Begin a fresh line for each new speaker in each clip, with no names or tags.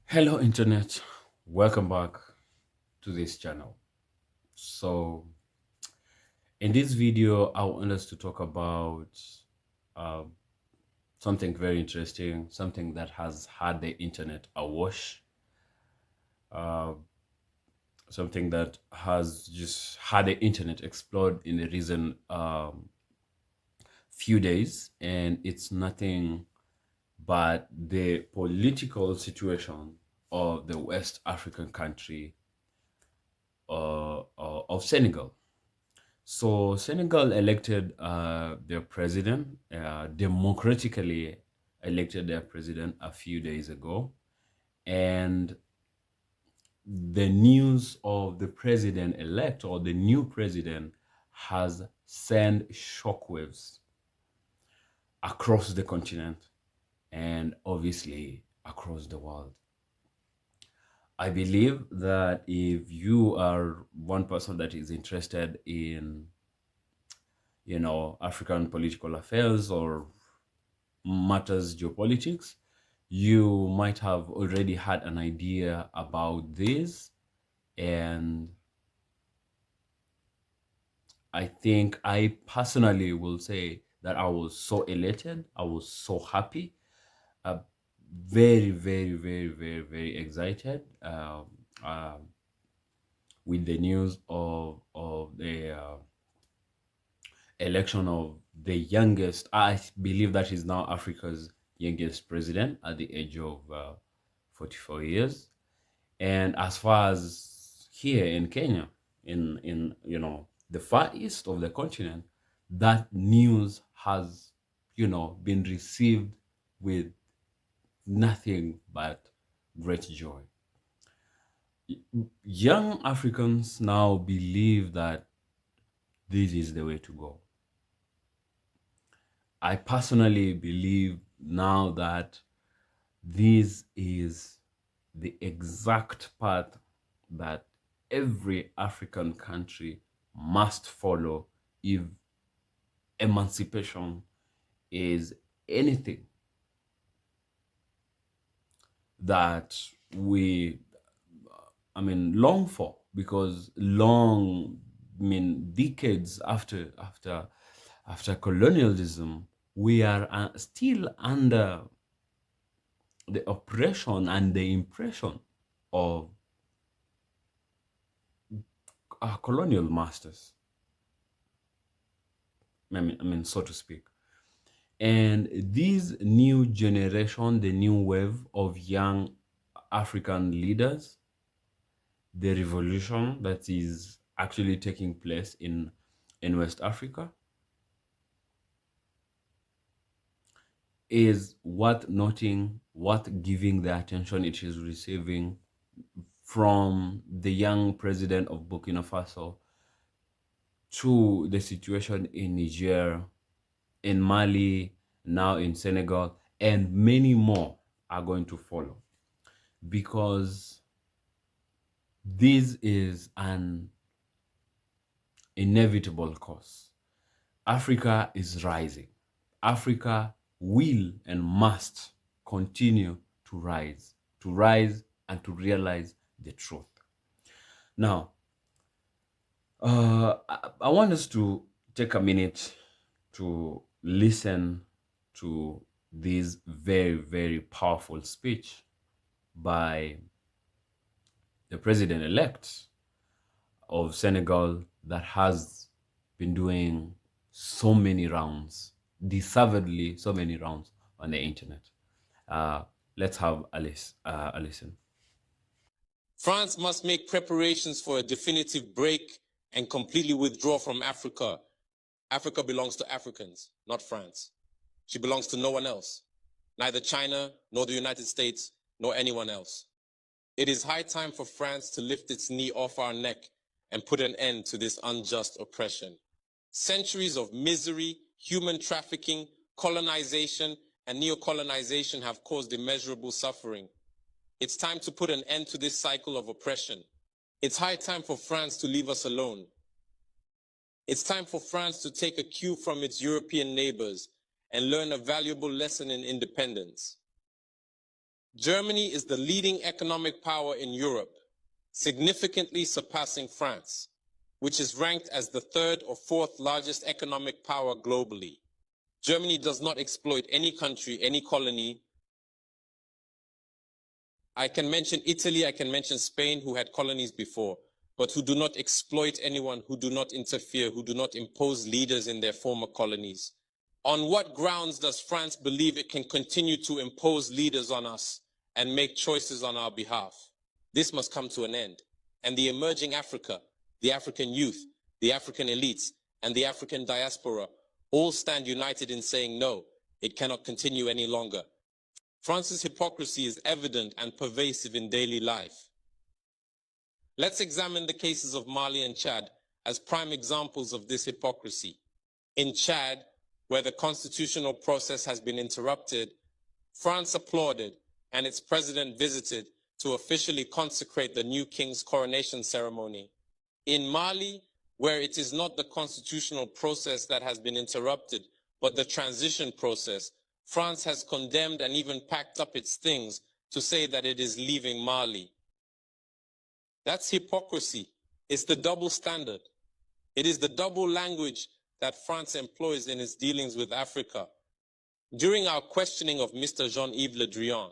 Hello, Internet. Welcome back to this channel. So, in this video, I want us to talk about uh, something very interesting, something that has had the internet awash, uh, something that has just had the internet explode in the recent few days, and it's nothing but the political situation of the West African country of Senegal. So Senegal elected their president, democratically elected their president a few days ago. And the news of the president-elect or the new president has sent shockwaves across the continent and obviously across the world. I believe that if you are one person that is interested in African political affairs or matters geopolitics, you might have already had an idea about this. And I think I personally will say that I was so elated, I was so happy, uh, very, very, very, very, very excited with the news of the election of the youngest, I believe that is now Africa's youngest president at the age of 44 years. And as far as here in Kenya, in the far east of the continent, that news has been received with nothing but great joy. Young Africans now believe that this is the way to go. I personally believe now that this is the exact path that every African country must follow if emancipation is anything that we, long for. Because decades after colonialism, we are still under the oppression and the impression of our colonial masters. So to speak. And this new generation, the new wave of young African leaders, the revolution that is actually taking place in West Africa, is worth noting, worth giving the attention it is receiving from the young president of Burkina Faso to the situation in Niger, in Mali, now in Senegal, and many more are going to follow, because this is an inevitable course. Africa is rising. Africa will and must continue to rise and to realize the truth. Now, I want us to take a minute to listen to this very, very powerful speech by the president-elect of Senegal that has been doing so many rounds, deservedly so many rounds on the internet. Let's have a listen.
France must make preparations for a definitive break and completely withdraw from Africa. Africa belongs to Africans, not France. She belongs to no one else, neither China, nor the United States, nor anyone else. It is high time for France to lift its knee off our neck and put an end to this unjust oppression. Centuries of misery, human trafficking, colonization, and neocolonization have caused immeasurable suffering. It's time to put an end to this cycle of oppression. It's high time for France to leave us alone. It's time for France to take a cue from its European neighbors and learn a valuable lesson in independence. Germany is the leading economic power in Europe, significantly surpassing France, which is ranked as the third or fourth largest economic power globally. Germany does not exploit any country, any colony. I can mention Italy, I can mention Spain, who had colonies before, but who do not exploit anyone, who do not interfere, who do not impose leaders in their former colonies. On what grounds does France believe it can continue to impose leaders on us and make choices on our behalf? This must come to an end. And the emerging Africa, the African youth, the African elites, and the African diaspora all stand united in saying, no, it cannot continue any longer. France's hypocrisy is evident and pervasive in daily life. Let's examine the cases of Mali and Chad as prime examples of this hypocrisy. In Chad, where the constitutional process has been interrupted, France applauded and its president visited to officially consecrate the new king's coronation ceremony. In Mali, where it is not the constitutional process that has been interrupted, but the transition process, France has condemned and even packed up its things to say that it is leaving Mali. That's hypocrisy. It's the double standard. It is the double language that France employs in its dealings with Africa. During our questioning of Mr. Jean-Yves Le Drian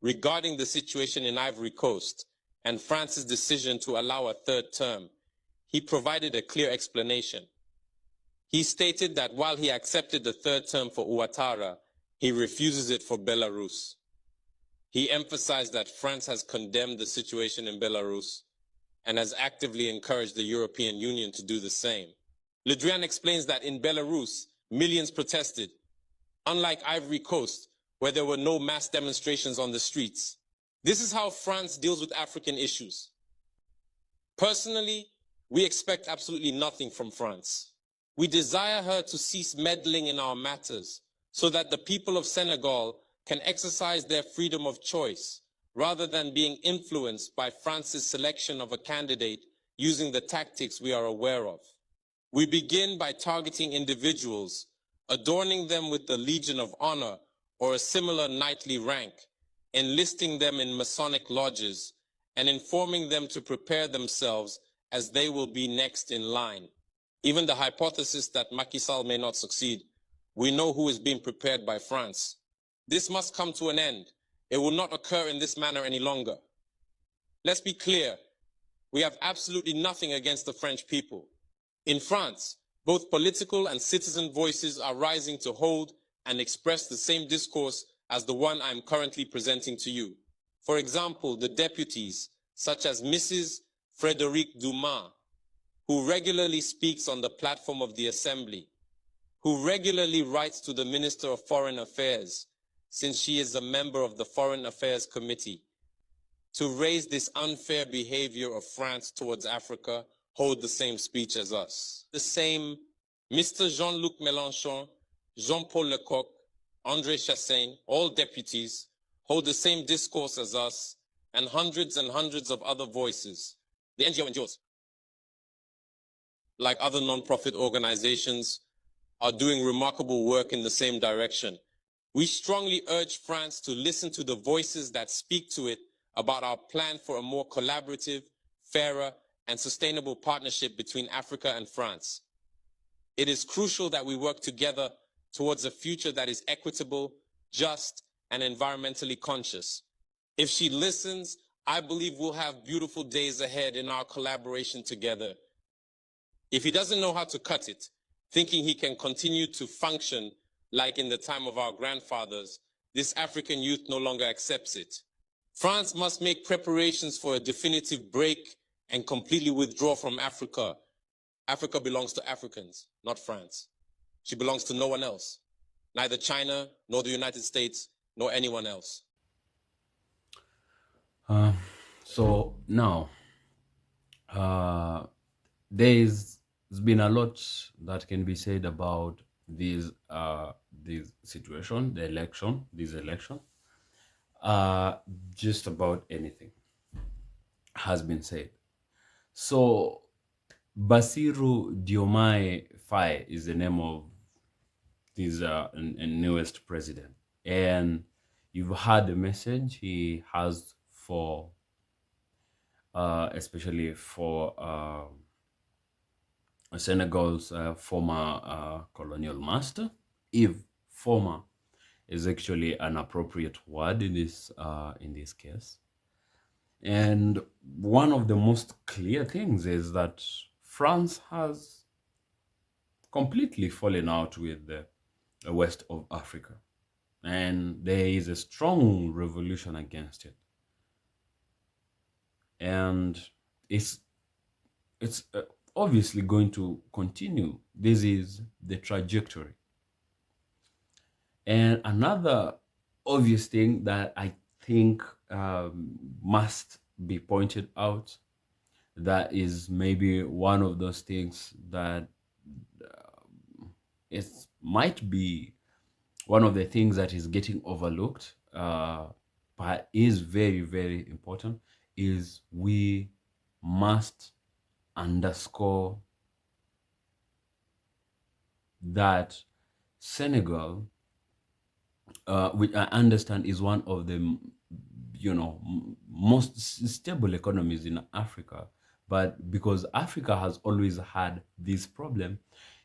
regarding the situation in Ivory Coast and France's decision to allow a third term, he provided a clear explanation. He stated that while he accepted the third term for Ouattara, he refuses it for Belarus. He emphasized that France has condemned the situation in Belarus and has actively encouraged the European Union to do the same. Le Drian explains that in Belarus, millions protested, unlike Ivory Coast, where there were no mass demonstrations on the streets. This is how France deals with African issues. Personally, we expect absolutely nothing from France. We desire her to cease meddling in our matters so that the people of Senegal can exercise their freedom of choice rather than being influenced by France's selection of a candidate using the tactics we are aware of. We begin by targeting individuals, adorning them with the Legion of Honor or a similar knightly rank, enlisting them in Masonic lodges, and informing them to prepare themselves as they will be next in line. Even the hypothesis that Macky Sall may not succeed, we know who is being prepared by France. This must come to an end. It will not occur in this manner any longer. Let's be clear. We have absolutely nothing against the French people. In France, both political and citizen voices are rising to hold and express the same discourse as the one I'm currently presenting to you. For example, the deputies, such as Mrs. Frédérique Dumas, who regularly speaks on the platform of the Assembly, who regularly writes to the Minister of Foreign Affairs, since she is a member of the Foreign Affairs Committee, to raise this unfair behavior of France towards Africa, hold the same speech as us. The same Mr. Jean-Luc Mélenchon, Jean-Paul Lecoq, André Chassaigne, all deputies, hold the same discourse as us, and hundreds of other voices. The NGOs, like other non-profit organizations, are doing remarkable work in the same direction. We strongly urge France to listen to the voices that speak to it about our plan for a more collaborative, fairer, and sustainable partnership between Africa and France. It is crucial that we work together towards a future that is equitable, just, and environmentally conscious. If she listens, I believe we'll have beautiful days ahead in our collaboration together. If he doesn't know how to cut it, thinking he can continue to function like in the time of our grandfathers, this African youth no longer accepts it. France must make preparations for a definitive break and completely withdraw from Africa. Africa belongs to Africans, not France. She belongs to no one else, neither China, nor the United States, nor anyone else.
So now, there's been a lot that can be said about this situation, this election. Just about anything has been said. So Basiru Diomaye Faye is the name of this newest president, and You've heard the message he has for, especially for Senegal's former colonial master. If former is actually an appropriate word in this case. And one of the most clear things is that France has completely fallen out with the West of Africa, and there is a strong revolution against it. And it's it's obviously going to continue. This is the trajectory. And another obvious thing that I think must be pointed out, that is maybe one of those things that it might be one of the things that is getting overlooked, but is very, very important, is we must underscore that Senegal, which I understand is one of the most stable economies in Africa, but because Africa has always had this problem,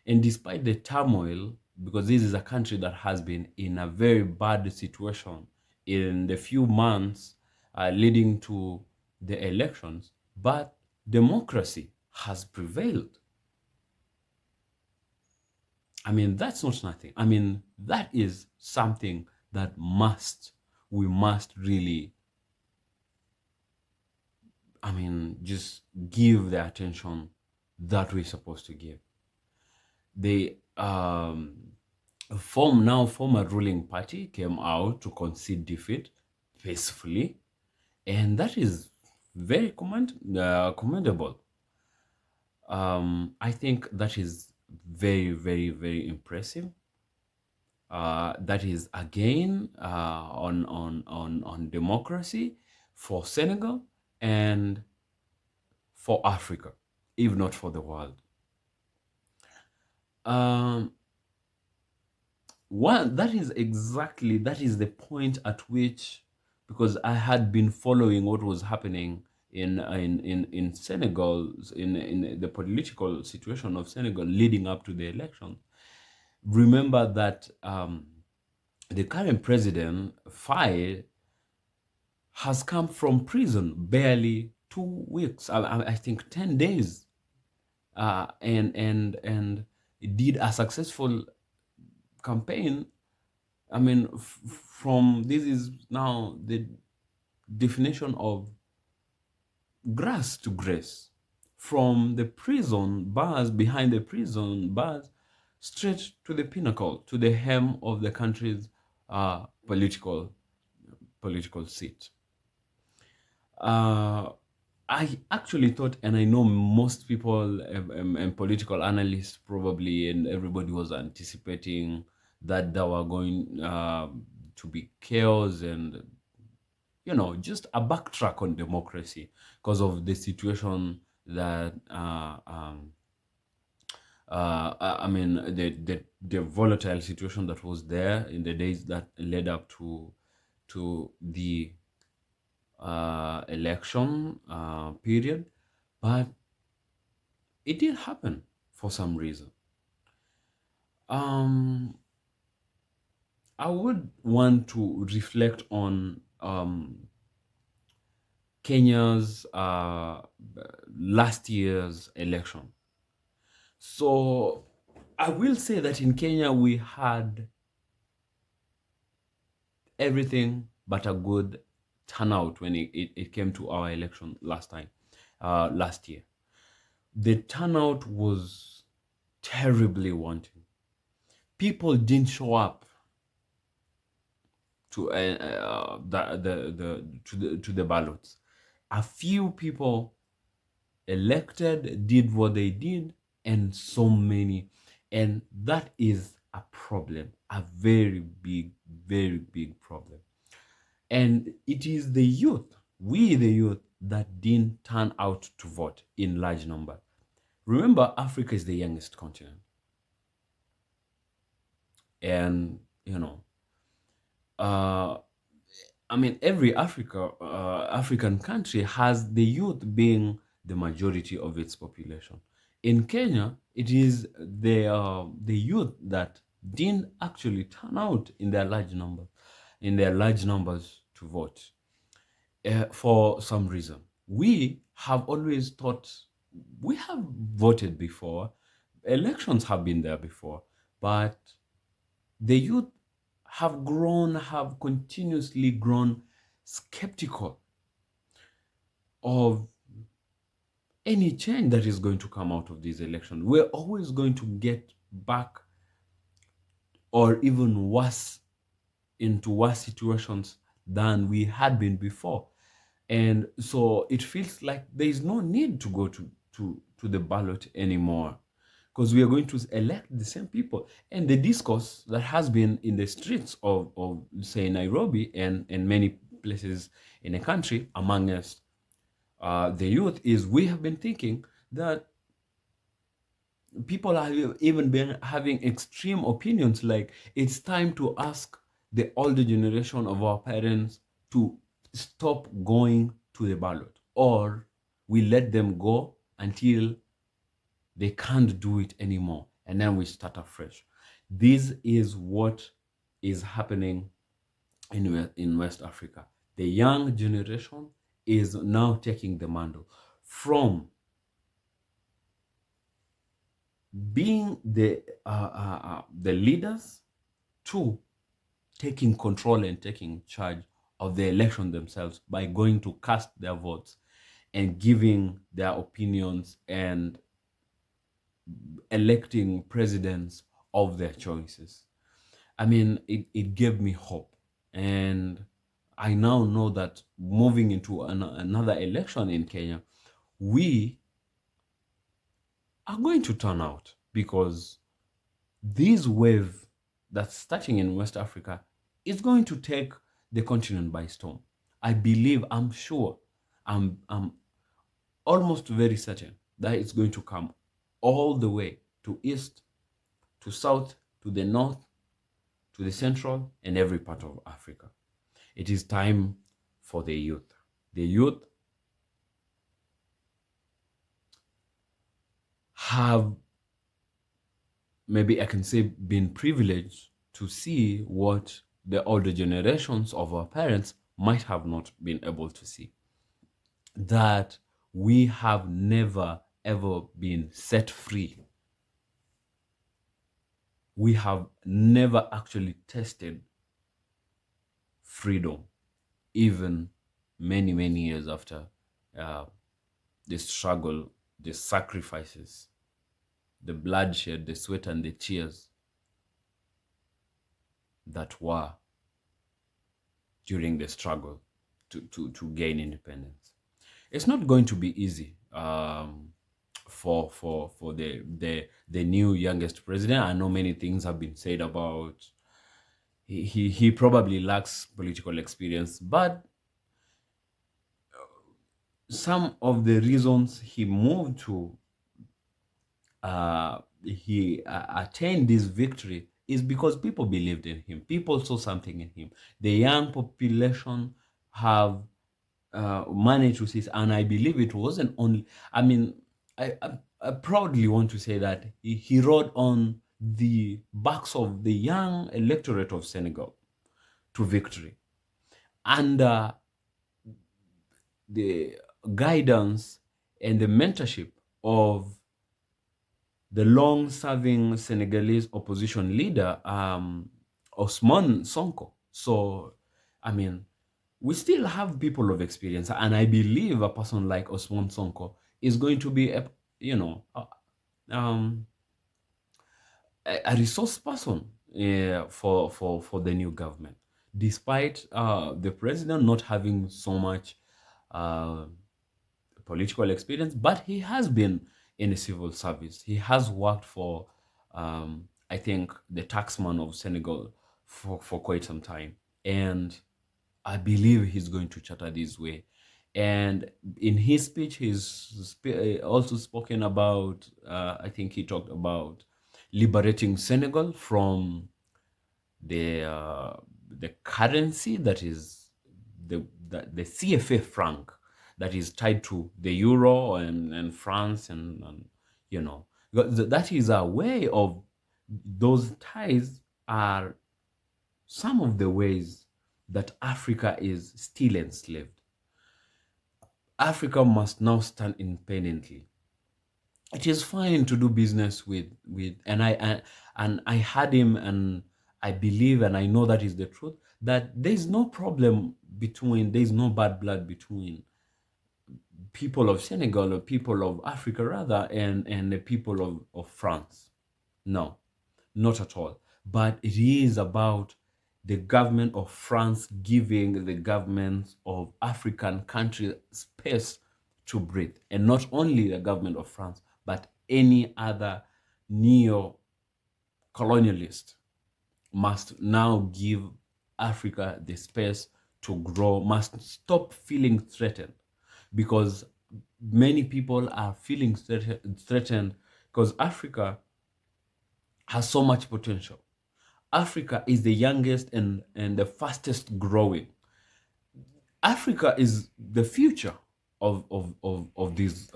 and despite the turmoil, because this is a country that has been in a very bad situation in the few months leading to the elections, but democracy has prevailed. I mean, that's not nothing. I mean, that is something that we must really, I mean, just give the attention that we're supposed to give. The former ruling party came out to concede defeat peacefully, and that is very commendable. I think that is very, very, very impressive. That is again on democracy for Senegal and for Africa, if not for the world. Um, that is the point at which, because I had been following what was happening in Senegal, in the political situation of Senegal leading up to the election. Remember that the current president, Faye, has come from prison barely 2 weeks, I think 10 days, and did a successful campaign. I mean, from this is now the definition of grass to grace, from the prison bars, behind the prison bars, straight to the pinnacle, to the hem of the country's political seat. Uh, I actually thought, and I know most people and political analysts probably, and everybody was anticipating that there were going to be chaos and, just a backtrack on democracy because of the situation that, I mean, the volatile situation that was there in the days that led up to the election period, but it did happen for some reason. Um, I would want to reflect on Kenya's last year's election. So I will say that in Kenya we had everything but a good turnout when it came to our election last year. The turnout was terribly wanting. People didn't show up to the ballots. A few people elected, did what they did, and so many, and that is a problem, a very big problem. And it is the youth, we the youth, that didn't turn out to vote in large number. Remember, Africa is the youngest continent, and uh, I mean, every African country has the youth being the majority of its population. In Kenya, it is the youth that didn't actually turn out in their large numbers to vote for some reason. We have always thought we have voted before, elections have been there before, but the youth have continuously grown skeptical of any change that is going to come out of this election. We're always going to get back or even worse into worse situations than we had been before. And so it feels like there is no need to go to the ballot anymore because we are going to elect the same people. And the discourse that has been in the streets of say, Nairobi and many places in the country among us, the youth, is we have been thinking that people have even been having extreme opinions like it's time to ask the older generation of our parents to stop going to the ballot, or we let them go until they can't do it anymore and then we start afresh. This is what is happening in West Africa. The young generation is now taking the mantle from being the leaders to taking control and taking charge of the election themselves by going to cast their votes and giving their opinions and electing presidents of their choices. I mean, it gave me hope. And I now know that moving into another election in Kenya, we are going to turn out because this wave that's starting in West Africa is going to take the continent by storm. I believe, I'm sure, I'm almost very certain that it's going to come all the way to east, to south, to the north, to the central, and every part of Africa. It is time for the youth. The youth have, maybe I can say, been privileged to see what the older generations of our parents might have not been able to see. That we have never ever been set free. We have never actually tasted freedom, even many, many years after uh, the struggle, the sacrifices, the bloodshed, the sweat, and the tears that were during the struggle to gain independence. It's not going to be easy for the new youngest president. I know many things have been said about he probably lacks political experience, but some of the reasons he moved to he attained this victory is because people believed in him. People saw something in him. The young population have managed to see, and I believe it wasn't only. I mean, I proudly want to say that he rode on the backs of the young electorate of Senegal to victory, and the guidance and the mentorship of the long-serving Senegalese opposition leader, Ousmane Sonko. So, I mean, we still have people of experience, and I believe a person like Ousmane Sonko is going to be, um, a resource person for the new government, despite the president not having so much uh, political experience, but he has been in the civil service. He has worked for, I think, the taxman of Senegal for quite some time. And I believe he's going to charter this way. And in his speech, also spoken about, I think he talked about liberating Senegal from the currency that is the CFA franc that is tied to the euro and France and you know, that is a way of those ties are some of the ways that Africa is still enslaved. Africa must now stand independently. It is fine to do business with and I had him, and I believe and I know that is the truth, that there is no problem between, there is no bad blood between people of Senegal or people of Africa rather and the people of France. No, not at all. But it is about the government of France giving the governments of African countries space to breathe. And not only the government of France, but any other neo-colonialist must now give Africa the space to grow, must stop feeling threatened, because many people are feeling threatened because Africa has so much potential. Africa is the youngest and the fastest growing. Africa is the future of this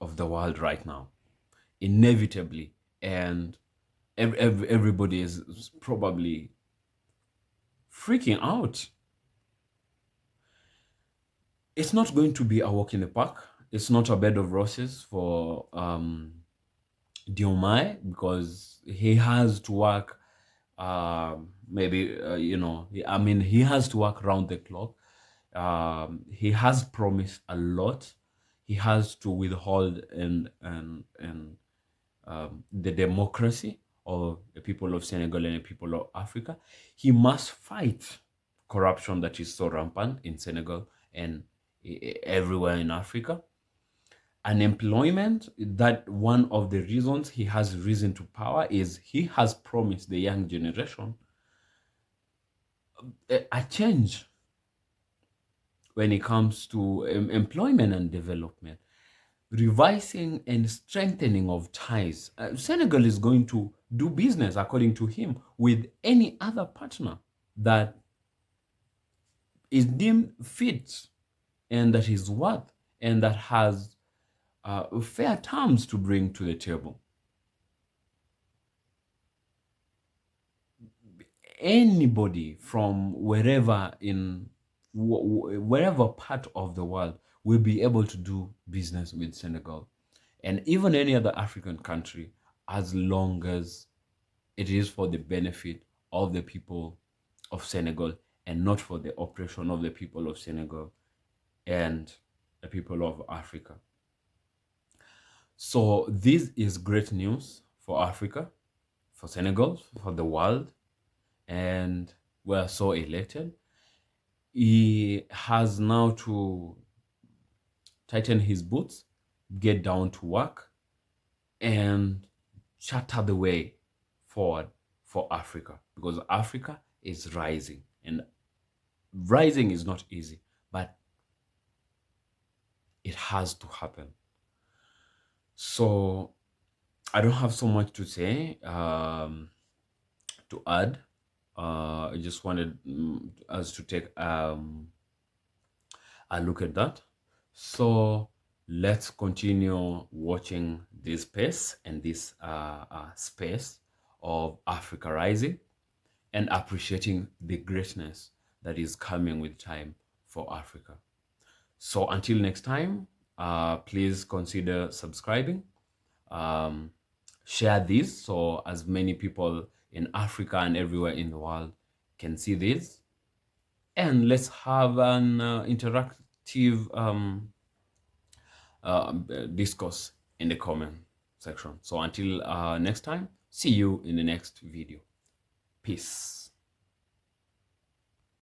of the world right now, inevitably, and everybody is probably freaking out. It's not going to be a walk in the park. It's not a bed of roses for Diomaye, because he has to work maybe you know, I mean, he has to work around the clock. He has promised a lot. He has to withhold and the democracy of the people of Senegal and the people of Africa. He must fight corruption that is so rampant in Senegal and everywhere in Africa. Unemployment, that one of the reasons he has risen to power is he has promised the young generation a change when it comes to employment and development, revising and strengthening of ties. Senegal is going to do business, according to him, with any other partner that is deemed fit and that is worth and that has fair terms to bring to the table. Anybody from wherever in wherever part of the world will be able to do business with Senegal and even any other African country, as long as it is for the benefit of the people of Senegal and not for the oppression of the people of Senegal and the people of Africa. So this is great news for Africa, for Senegal, for the world, and we're so elated. He has now to tighten his boots, get down to work, and charter the way forward for Africa, because Africa is rising, and rising is not easy, but it has to happen. So I don't have so much to say to add. I just wanted us to take a look at that. So let's continue watching this space and this space of Africa rising and appreciating the greatness that is coming with time for Africa. So until next time, please consider subscribing. Share this so as many people in Africa and everywhere in the world can see this. And let's have an interactive discourse in the comment section. So until next time, see you in the next video. Peace.